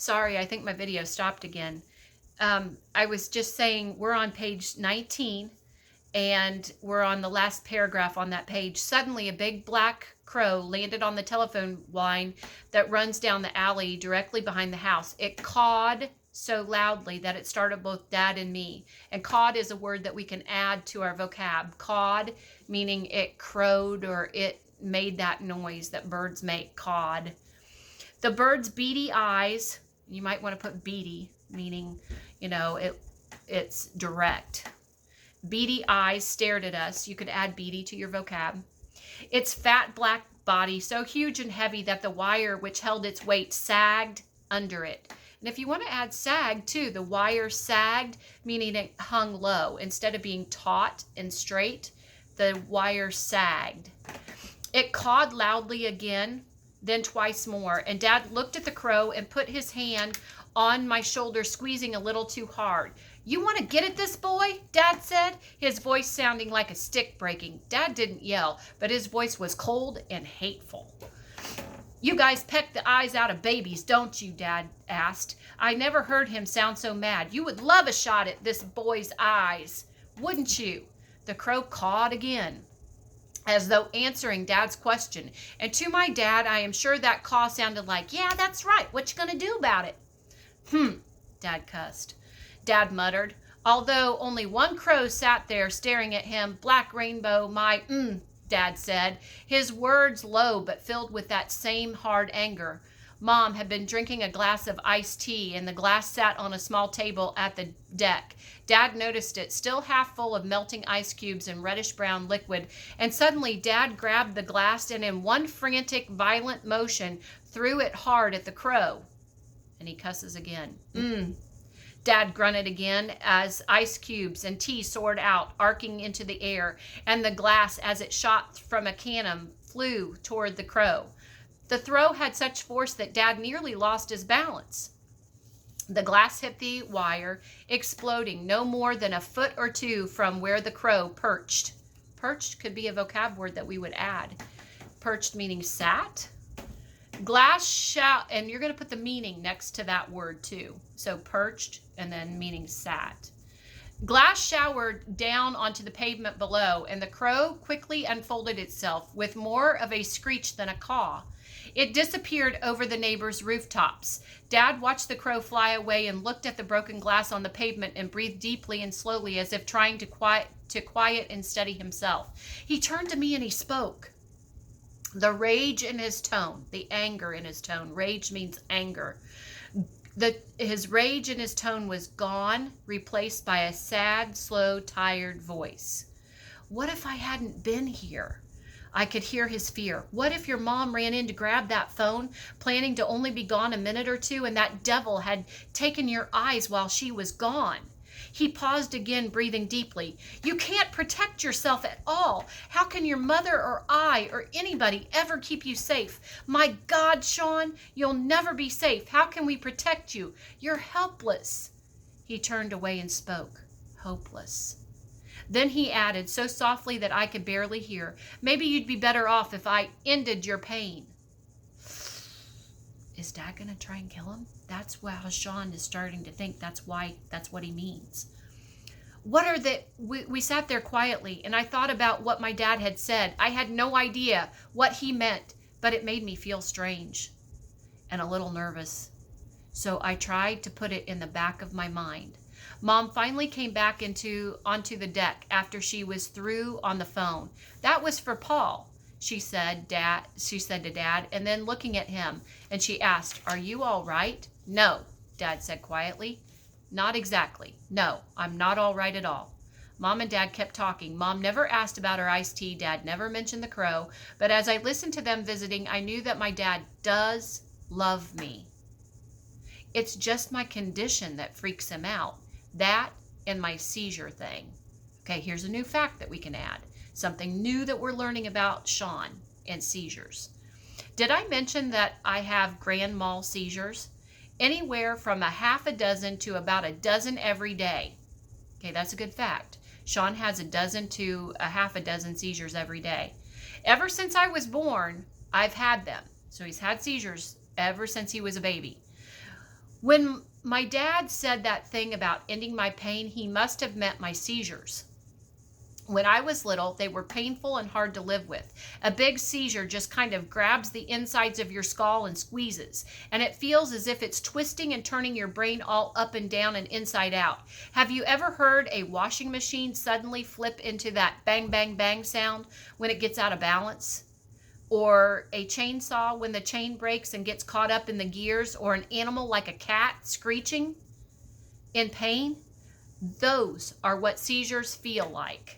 Sorry, I think my video stopped again. I was just saying we're on page 19 and we're on the last paragraph on that page. Suddenly, a big black crow landed on the telephone line that runs down the alley directly behind the house. It cawed so loudly that it startled both Dad and me. And cawed is a word that we can add to our vocab. Cawed, meaning it crowed or it made that noise that birds make, cawed. The bird's beady eyes, you might want to put beady, meaning, it's direct. Beady eyes stared at us. You could add beady to your vocab. Its fat black body so huge and heavy that the wire which held its weight sagged under it. And if you want to add sag too, the wire sagged, meaning it hung low. Instead of being taut and straight, the wire sagged. It cawed loudly again, then twice more. And Dad looked at the crow and put his hand on my shoulder, squeezing a little too hard. "You want to get at this boy?" Dad said, his voice sounding like a stick breaking. Dad didn't yell, but his voice was cold and hateful. "You guys peck the eyes out of babies, don't you?" Dad asked. I never heard him sound so mad. "You would love a shot at this boy's eyes, wouldn't you?" The crow cawed again, as though answering Dad's question. And to my dad, I am sure that caw sounded like, "Yeah, that's right. What you gonna do about it?" Dad cussed. Dad muttered, although only one crow sat there staring at him. "Black Rainbow, Dad said, his words low but filled with that same hard anger. Mom had been drinking a glass of iced tea, and the glass sat on a small table at the deck. Dad noticed it, still half full of melting ice cubes and reddish-brown liquid, and suddenly Dad grabbed the glass and in one frantic, violent motion threw it hard at the crow. And he cusses again. Dad grunted again as ice cubes and tea soared out, arcing into the air, and the glass, as it shot from a cannon, flew toward the crow. The throw had such force that Dad nearly lost his balance. The glass hit the wire, exploding no more than a foot or two from where the crow perched. Perched could be a vocab word that we would add. Perched meaning sat. Glass shout, and you're going to put the meaning next to that word too. So perched and then meaning sat. Glass showered down onto the pavement below, and the crow quickly unfolded itself with more of a screech than a caw. It disappeared over the neighbors' rooftops. Dad watched the crow fly away and looked at the broken glass on the pavement and breathed deeply and slowly as if trying to quiet and steady himself. He turned to me and he spoke. The rage in his tone, the anger in his tone. Rage means anger. His rage in his tone was gone, replaced by a sad, slow, tired voice. "What if I hadn't been here?" I could hear his fear. "What if your mom ran in to grab that phone, planning to only be gone a minute or two, and that devil had taken your eyes while she was gone?" He paused again, breathing deeply. "You can't protect yourself at all. How can your mother or I or anybody ever keep you safe? My God, Sean, you'll never be safe. How can we protect you? You're helpless." He turned away and spoke. "Hopeless." Then he added, so softly that I could barely hear, "Maybe you'd be better off if I ended your pain." Is Dad going to try and kill him? That's how Sean is starting to think that's what he means. We sat there quietly, and I thought about what my dad had said. I had no idea what he meant, but it made me feel strange and a little nervous. So I tried to put it in the back of my mind. Mom finally came back onto the deck after she was through on the phone. "That was for Paul," she said to Dad, and then looking at him, and she asked, "Are you all right?" "No," Dad said quietly. "Not exactly. No, I'm not all right at all." Mom and Dad kept talking. Mom never asked about her iced tea. Dad never mentioned the crow. But as I listened to them visiting, I knew that my dad does love me. It's just my condition that freaks him out. That and my seizure thing. Okay, here's a new fact that we can add. Something new that we're learning about Sean and seizures. Did I mention that I have grand mal seizures? Anywhere from a half a dozen to about a dozen every day. Okay, that's a good fact. Sean has a dozen to a half a dozen seizures every day. Ever since I was born, I've had them. So he's had seizures ever since he was a baby. When my dad said that thing about ending my pain, he must have meant my seizures. When I was little, they were painful and hard to live with. A big seizure just kind of grabs the insides of your skull and squeezes, and it feels as if it's twisting and turning your brain all up and down and inside out. Have you ever heard a washing machine suddenly flip into that bang, bang, bang sound when it gets out of balance? Or a chainsaw when the chain breaks and gets caught up in the gears, or an animal like a cat screeching in pain? Those are what seizures feel like.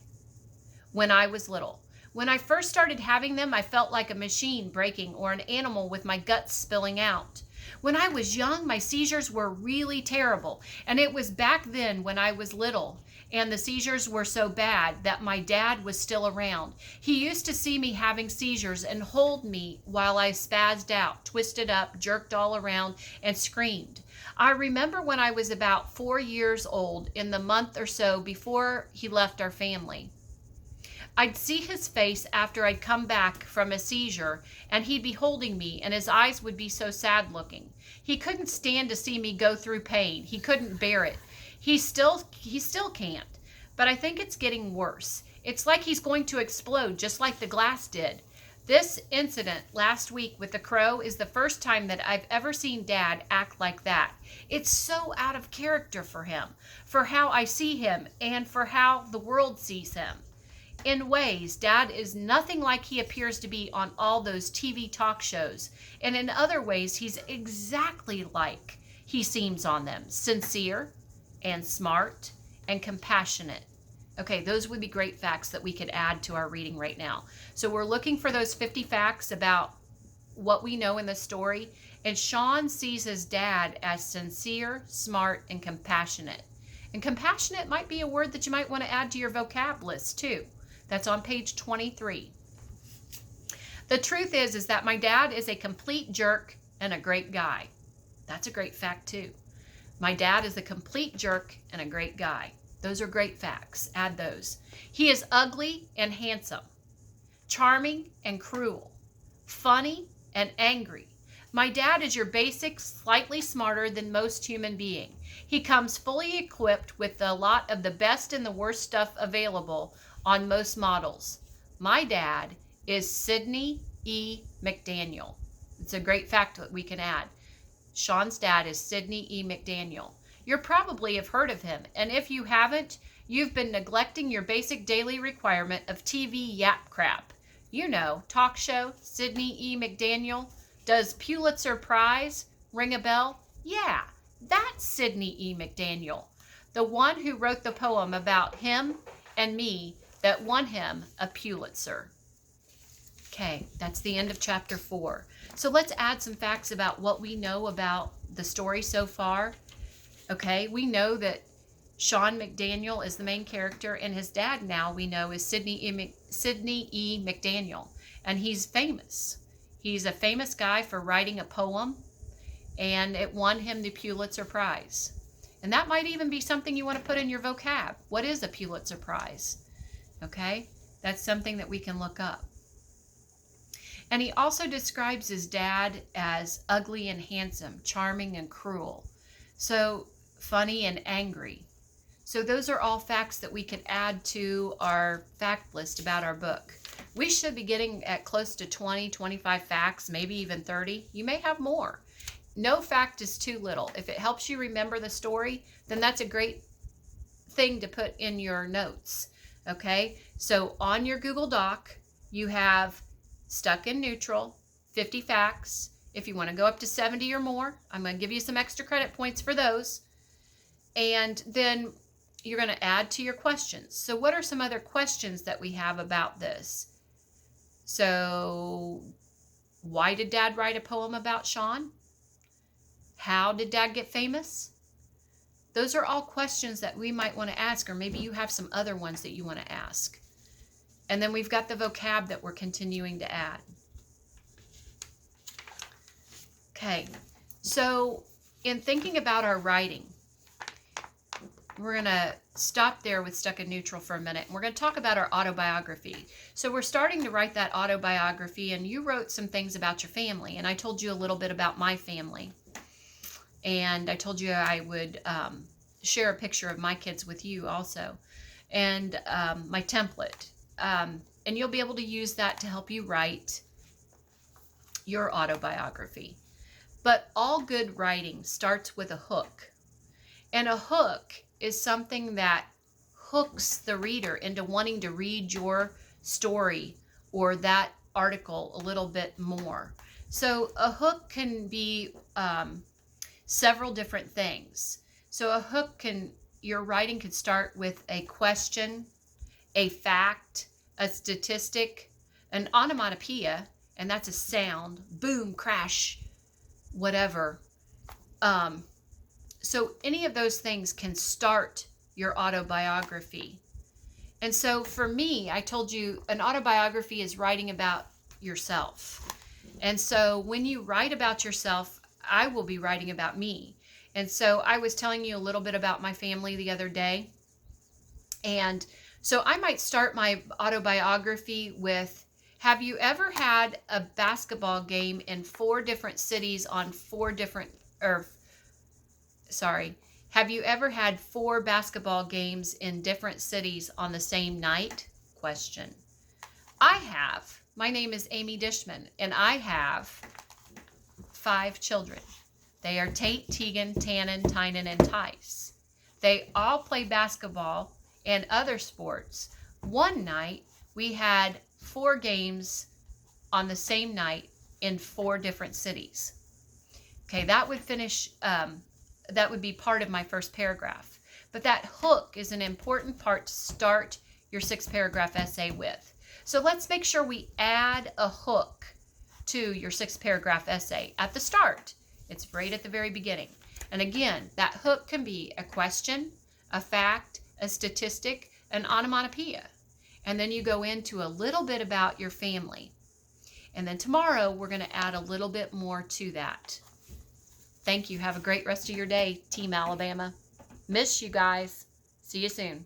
When I was little, when I first started having them, I felt like a machine breaking or an animal with my guts spilling out. When I was young, my seizures were really terrible, and it was back then when I was little and the seizures were so bad that my dad was still around. He used to see me having seizures and hold me while I spazzed out, twisted up, jerked all around, and screamed. I remember when I was about 4 years old, in the month or so before he left our family, I'd see his face after I'd come back from a seizure, and he'd be holding me, and his eyes would be so sad looking. He couldn't stand to see me go through pain. He couldn't bear it. He still can't, but I think it's getting worse. It's like he's going to explode, just like the glass did. This incident last week with the crow is the first time that I've ever seen Dad act like that. It's so out of character for him, for how I see him, and for how the world sees him. In ways, Dad is nothing like he appears to be on all those TV talk shows. And in other ways, he's exactly like he seems on them. Sincere and smart and compassionate. Okay, those would be great facts that we could add to our reading right now. So we're looking for those 50 facts about what we know in the story. And Sean sees his dad as sincere, smart, and compassionate. And compassionate might be a word that you might want to add to your vocab list too. That's on page 23. The truth is that my dad is a complete jerk and a great guy. That's a great fact too. My dad is a complete jerk and a great guy. Those are great facts. Add those. He is ugly and handsome, charming and cruel, funny and angry. My dad is your basic, slightly smarter than most human being. He comes fully equipped with a lot of the best and the worst stuff available on most models. My dad is Sidney E. McDaniel. It's a great fact that we can add. Sean's dad is Sidney E. McDaniel. You probably have heard of him, and if you haven't, you've been neglecting your basic daily requirement of TV yap crap. You know, talk show, Sidney E. McDaniel. Does Pulitzer Prize ring a bell? Yeah, that's Sidney E. McDaniel, the one who wrote the poem about him and me that won him a Pulitzer. Okay, that's the end of chapter 4. So let's add some facts about what we know about the story so far. Okay, we know that Sean McDaniel is the main character, and his dad now we know is Sidney E. McDaniel, and he's famous. He's a famous guy for writing a poem, and it won him the Pulitzer Prize. And that might even be something you want to put in your vocab. What is a Pulitzer Prize? Okay, that's something that we can look up. And he also describes his dad as ugly and handsome, charming and cruel. So funny and angry. So those are all facts that we could add to our fact list about our book. We should be getting at close to 20, 25 facts, maybe even 30. You may have more. No fact is too little. If it helps you remember the story, then that's a great thing to put in your notes. Okay, so on your Google Doc, you have Stuck in Neutral, 50 facts. If you want to go up to 70 or more, I'm going to give you some extra credit points for those. And then you're going to add to your questions. So what are some other questions that we have about this? So why did Dad write a poem about Sean? How did Dad get famous? Those are all questions that we might want to ask, or maybe you have some other ones that you want to ask. And then we've got the vocab that we're continuing to add. Okay, so in thinking about our writing, we're going to stop there with Stuck in Neutral for a minute. And we're going to talk about our autobiography. So we're starting to write that autobiography, and you wrote some things about your family, and I told you a little bit about my family. And I told you I would share a picture of my kids with you also, and my template. And you'll be able to use that to help you write your autobiography. But all good writing starts with a hook. And a hook is something that hooks the reader into wanting to read your story or that article a little bit more. So a hook can be several different things. So a hook your writing could start with a question, a fact, a statistic, an onomatopoeia, and that's a sound, boom, crash, whatever. So any of those things can start your autobiography. And so for me, I told you an autobiography is writing about yourself. And so when you write about yourself, I will be writing about me. And so I was telling you a little bit about my family the other day. And so I might start my autobiography with, have you ever had a basketball game in 4 different cities on 4 different, have you ever had 4 basketball games in different cities on the same night? Question. I have. My name is Amy Dishman, and I have 5 children. They are Tate, Tegan, Tannen, Tynan, and Tice. They all play basketball and other sports. One night, we had 4 games on the same night in 4 different cities. Okay, that would finish, that would be part of my first paragraph. But that hook is an important part to start your 6-paragraph essay with. So let's make sure we add a hook to your 6-paragraph essay at the start. It's right at the very beginning. And again, that hook can be a question, a fact, a statistic, an onomatopoeia. And then you go into a little bit about your family. And then tomorrow, we're going to add a little bit more to that. Thank you. Have a great rest of your day, Team Alabama. Miss you guys. See you soon.